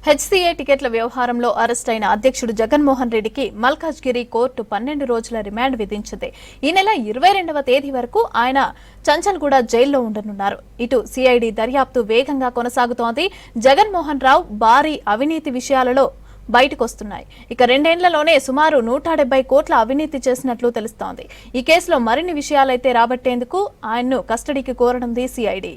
HCA టికెట్ల వ్యవహారంలో arrest అయిన అధ్యక్షుడు జగన్మోహన్ రెడ్డికి మల్కాజ్గిరి కోర్టు 12 రోజుల రిమాండ్ విధించింది. ఈ నెల 22వ తేదీ వరకు ఆయన చంచల్గూడ జైల్లో ఉండనున్నారు. ఇటు సిఐడి దర్యాప్తు వేగంగా కొనసాగుతోంది. జగన్మోహన్ రావు భారీ అవినీతి విషయాలలో బయటకొస్తున్నాయి. ఇక 2 ఏళ్లలోనే సుమారు 170 కోట్ల అవినీతి చేసినట్లు తెలుస్తోంది. ఈ కేసులో మరిన్ని విషయాలైతే రాబట్టేందుకు ఆయన్ను కస్టడీకి కోరనుంది సిఐడి.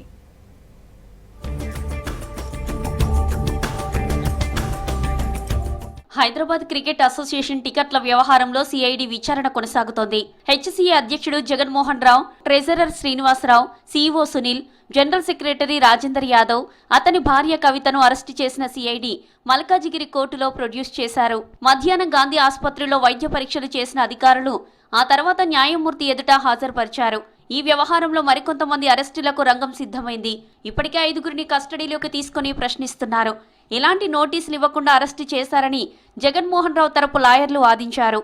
హైదరాబాద్ క్రికెట్ అసోసియేషన్ టికెట్ల వ్యవహారంలో సిఐడి విచారణ కొనసాగుతోంది. హెచ్సీఏ అధ్యక్షుడు Jaganmohan Rao, treasurer Srinivasarao, CEO Sunil, general secretary Rajender Yadav, అతని భార్య కవితను అరెస్టు చేసిన సిఐడి మల్కాజిగిరి కోర్టులో ప్రొడ్యూస్ చేశారు. మధ్యాహ్నం గాంధీ ఆసుపత్రిలో వైద్య పరీక్షలు చేసిన అధికారులు ఆ తర్వాత న్యాయమూర్తి ఎదుట హాజరుపరిచారు. ఈ వ్యవహారంలో మరికొంతమంది అరెస్టులకు రంగం సిద్ధమైంది. ఇప్పటికే 5గురిని కస్టడీలోకి తీసుకుని ప్రశ్నిస్తున్నారు. ఎలాంటి నోటీసులు ఇవ్వకుండా అరెస్టు చేశారని జగన్మోహన్ రావు తరపు లాయర్లు వాదించారు.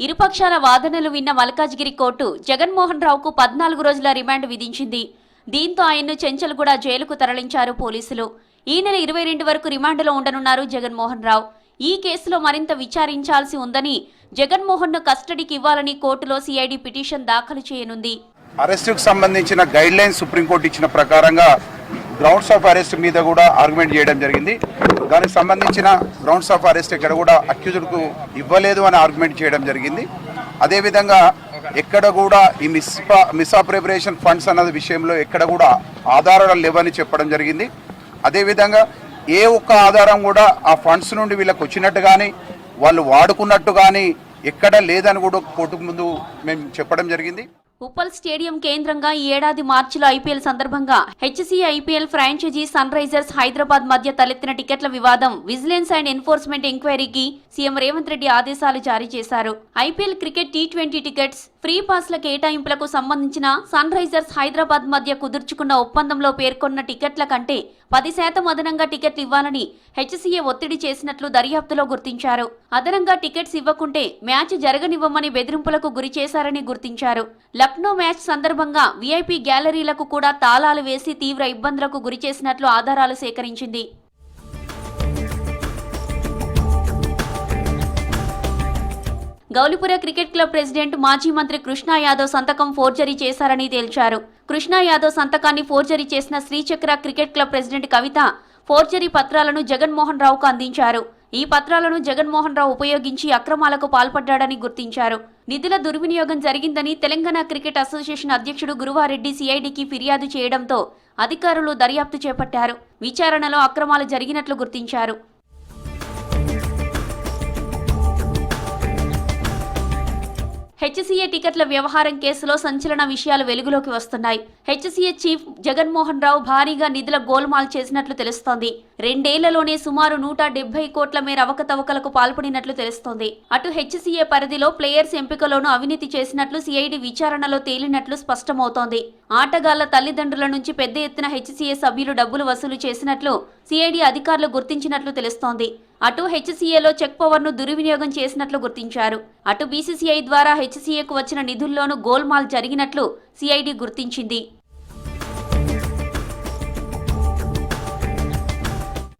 ఇరుపక్షాల వాదనలు విన్న మల్కాజ్గిరి కోర్టు జగన్మోహన్ రావుకు 14 రోజుల రిమాండ్ విధించింది. దీంతో ఆయన్ను చెంచల్గూడ జైలుకు తరలించారు పోలీసులు. ఈ నెల 22 వరకు రిమాండ్లో ఉండనున్నారు జగన్మోహన్ రావు. ఈ కేసులో మరింత విచారించాల్సి ఉందని జగన్మోహన్ ను కస్టడీకి ఇవ్వాలని కోర్టులో సిఐడి పిటిషన్ దాఖలు చేయనుంది. అరెస్టుకు సంబంధించిన గైడ్ లైన్స్ సుప్రీంకోర్టు ఇచ్చిన ప్రకారంగా గ్రౌండ్స్ ఆఫ్ అరెస్ట్ మీద కూడా ఆర్గ్యుమెంట్ చేయడం జరిగింది. దానికి సంబంధించిన గ్రౌండ్స్ ఆఫ్ అరెస్ట్ ఎక్కడ కూడా అక్యూజ్డ్కు ఇవ్వలేదు అని ఆర్గ్యుమెంట్ చేయడం జరిగింది. అదేవిధంగా ఎక్కడ కూడా ఈ మిస్అప్రోప్రియేషన్ ఫండ్స్ అన్నది విషయంలో ఎక్కడ కూడా ఆధారాలు లేవని చెప్పడం జరిగింది. అదేవిధంగా ఏ ఒక్క ఆధారం కూడా ఆ ఫండ్స్ నుండి వీళ్ళకి వచ్చినట్టు కానీ వాళ్ళు వాడుకున్నట్టు కానీ ఎక్కడ లేదని కూడా కోర్టుకు ముందు మేము చెప్పడం జరిగింది. ఉప్పల్ స్టేడియం కేంద్రంగా ఈ ఏడాది మార్చిలో ఐపీఎల్ సందర్భంగా HCA IPL franchise Sunrisers Hyderabad మధ్య తలెత్తిన టికెట్ల వివాదం విజిలెన్స్ అండ్ ఎన్ఫోర్స్మెంట్ ఎంక్వైరీకి సీఎం రేవంత్ రెడ్డి ఆదేశాలు జారీ చేశారు. IPL cricket T20 tickets free పాస్ల కేటాయింపులకు సంబంధించిన సన్ రైజర్స్ హైదరాబాద్ మధ్య కుదుర్చుకున్న ఒప్పందంలో పేర్కొన్న టికెట్ల కంటే 10% అదనంగా టికెట్లు ఇవ్వాలని హెచ్సీఏ ఒత్తిడి చేసినట్లు దర్యాప్తులో గుర్తించారు. అదనంగా టికెట్స్ ఇవ్వకుంటే మ్యాచ్ జరగనివ్వమని బెదిరింపులకు గురి చేశారని గుర్తించారు. లక్నో మ్యాచ్ సందర్భంగా వీఐపీ గ్యాలరీలకు కూడా తాళాలు వేసి తీవ్ర ఇబ్బందులకు గురి చేసినట్లు ఆధారాలు సేకరించింది. గౌలిపుర క్రికెట్ క్లబ్ ప్రెసిడెంట్ మాజీ మంత్రి కృష్ణా యాదవ్ సంతకం ఫోర్జరీ చేశారని తేల్చారు. కృష్ణా యాదవ్ సంతకాన్ని ఫోర్జరీ చేసిన శ్రీచక్ర క్రికెట్ క్లబ్ ప్రెసిడెంట్ కవిత ఫోర్జరీ పత్రాలను జగన్మోహన్ రావుకు అందించారు. ఈ పత్రాలను జగన్మోహన్ రావు ఉపయోగించి అక్రమాలకు పాల్పడ్డాడని గుర్తించారు. నిధుల దుర్వినియోగం జరిగిందని తెలంగాణ క్రికెట్ అసోసియేషన్ అధ్యక్షుడు గురువారెడ్డి సిఐడికి ఫిర్యాదు చేయడంతో అధికారులు దర్యాప్తు చేపట్టారు. విచారణలో అక్రమాలు జరిగినట్లు గుర్తించారు. హెచ్సీఏ టికెట్ల వ్యవహారం కేసులో సంచలన విషయాలు వెలుగులోకి వస్తున్నాయి. హెచ్సీఏ చీఫ్ జగన్మోహన్ రావు భారీగా నిధుల గోల్మాల్ చేసినట్లు తెలుస్తోంది. 2 ఏళ్లలోనే సుమారు 170 కోట్ల మేర అవకతవకలకు పాల్పడినట్లు తెలుస్తోంది. అటు హెచ్సీఏ పరిధిలో ప్లేయర్స్ ఎంపికలోనూ అవినీతి చేసినట్లు సిఐడి విచారణలో తేలినట్లు స్పష్టమవుతోంది. ఆటగాళ్ల తల్లిదండ్రుల నుంచి పెద్ద ఎత్తున హెచ్సీఏ సభ్యులు డబ్బులు వసూలు చేసినట్లు సిఐడి అధికారులు గుర్తించినట్లు తెలుస్తోంది. అటు హెచ్సీఏలో చెక్ పవర్ను దుర్వినియోగం చేసినట్లు గుర్తించారు. అటు బీసీసీఐ ద్వారా హెచ్సీఏకు వచ్చిన నిధుల్లోనూ గోల్మాల్ జరిగినట్లు సిఐడి గుర్తించింది.